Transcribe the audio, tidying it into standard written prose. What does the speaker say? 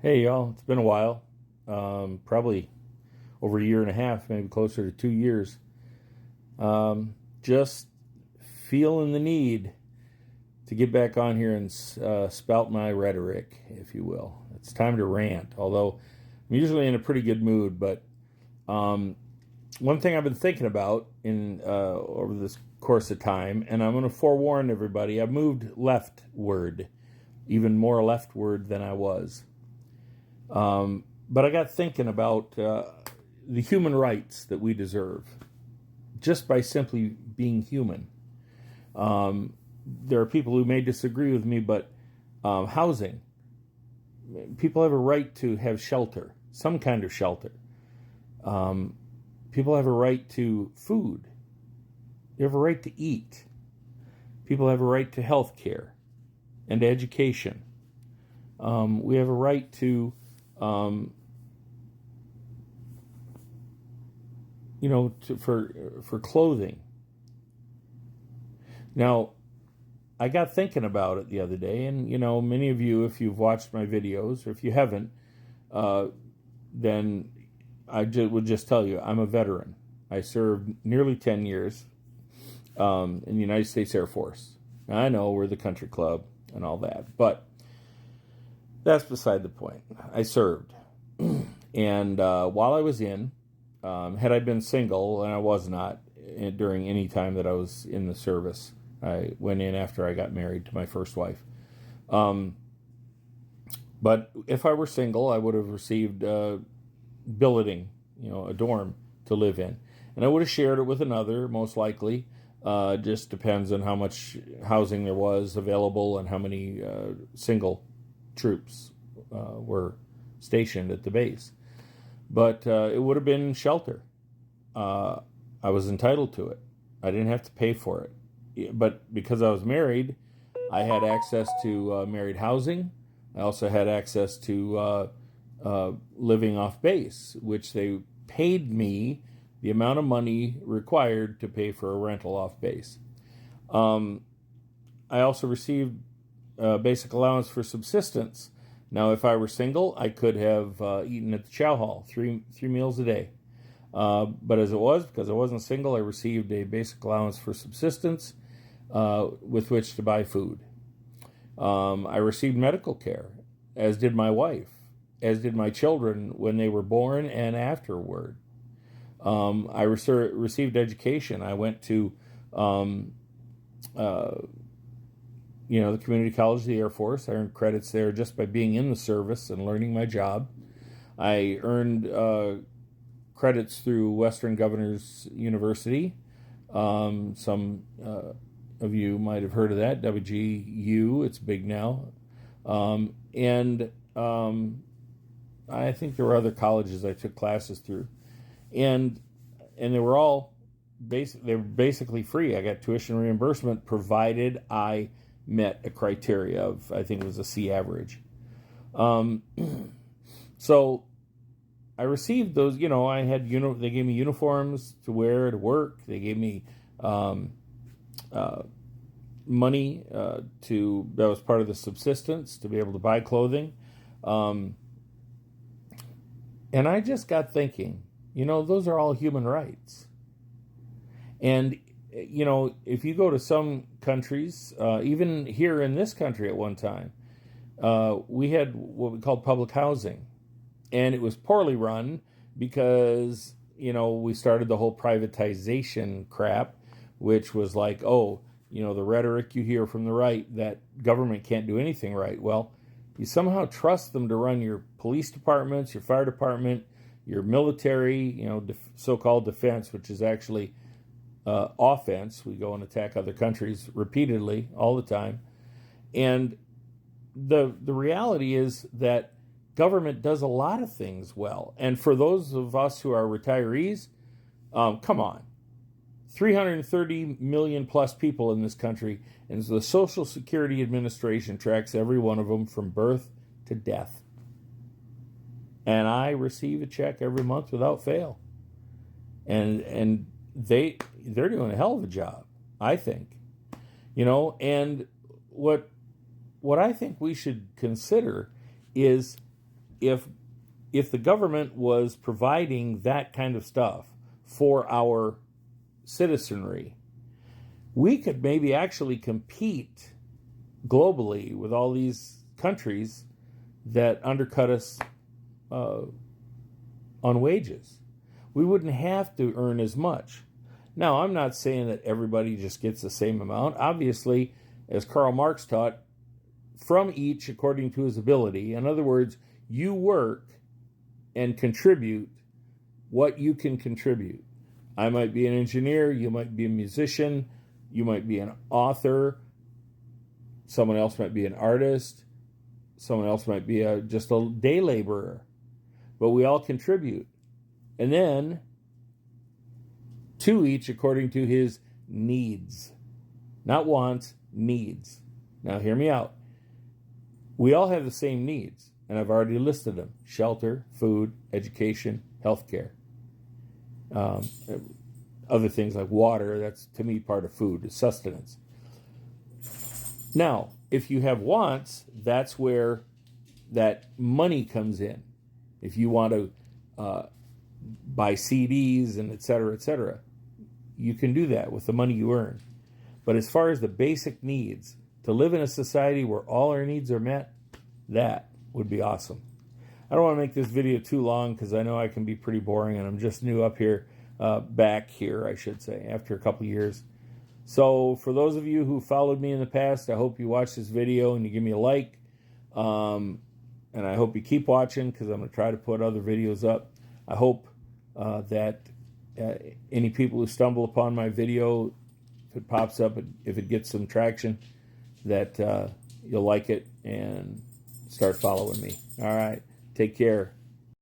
Hey, y'all. It's been a while. Probably over a year and a half, maybe closer to 2 years. Just feeling the need to get back on here and spout my rhetoric, if you will. It's time to rant, although I'm usually in a pretty good mood. But um, one thing I've been thinking about in over this course of time, and I'm going to forewarn everybody, I've moved leftward, even more leftward than I was. But I got thinking about the human rights that we deserve just by simply being human. There are people who may disagree with me, but housing, people have a right to have shelter, some kind of shelter. People have a right to food. They have a right to eat. People have a right to health care and education. We have a right to um, for clothing. Now, I got thinking about it the other day, and many of you, if you've watched my videos, or if you haven't, uh, then would just tell you I'm a veteran. I served nearly 10 years in the United States Air Force. Now, I know we're the country club and all that, but that's beside the point. I served, and while I was in, had I been single, and I was not during any time that I was in the service, I went in after I got married to my first wife. Um, but if I were single, I would have received billeting, a dorm to live in. And I would have shared it with another, most likely. Just depends on how much housing there was available and how many single troops were stationed at the base. But it would have been shelter. I was entitled to it. I didn't have to pay for it. But because I was married, I had access to married housing. I also had access to living off base, which they paid me the amount of money required to pay for a rental off base. Um, I also received basic allowance for subsistence. Now, if I were single, I could have eaten at the chow hall three meals a day. But as it was, because I wasn't single, I received a basic allowance for subsistence with which to buy food. I received medical care, as did my wife, as did my children when they were born and afterward. I received education. I went to, uh, the community college of the Air Force. I earned credits there just by being in the service and learning my job. I earned credits through Western Governors University. Some of you might have heard of that, WGU. It's big now. And I think there were other colleges I took classes through, and they were all they were basically free. I got tuition reimbursement provided I met a criteria of, I think it was a C average. Um, so I received those. I had they gave me uniforms to wear to work. They gave me uh, money that was part of the subsistence to be able to buy clothing. Um, and I just got thinking, those are all human rights. And if you go to some countries, even here in this country at one time, we had what we called public housing, and it was poorly run because we started the whole privatization crap, which was like, oh, the rhetoric you hear from the right that government can't do anything right. Well, you somehow trust them to run your police departments, your fire department, your military, so-called defense, which is actually offense. We go and attack other countries repeatedly all the time. And the reality is that government does a lot of things well. And for those of us who are retirees, come on. 330 million plus people in this country, and the Social Security Administration tracks every one of them from birth to death. And I receive a check every month without fail. And they're doing a hell of a job, I think. And what I think we should consider is if the government was providing that kind of stuff for our citizenry, we could maybe actually compete globally with all these countries that undercut us on wages. We wouldn't have to earn as much. Now, I'm not saying that everybody just gets the same amount. Obviously, as Karl Marx taught, from each according to his ability. In other words, you work and contribute what you can contribute. I might be an engineer, you might be a musician, you might be an author, someone else might be an artist, someone else might be just a day laborer. But we all contribute. And then, to each according to his needs. Not wants, needs. Now hear me out. We all have the same needs, and I've already listed them. Shelter, food, education, healthcare. Other things like water, that's to me part of food, sustenance. Now, if you have wants, that's where that money comes in. If you want to buy CDs and et cetera, you can do that with the money you earn. But as far as the basic needs, to live in a society where all our needs are met, that would be awesome. I don't want to make this video too long because I know I can be pretty boring, and I'm just new up here, back here, I should say, after a couple years. So for those of you who followed me in the past, I hope you watch this video and you give me a like. And I hope you keep watching because I'm going to try to put other videos up. I hope that any people who stumble upon my video, if it pops up, if it gets some traction, that you'll like it and start following me. All right. Take care.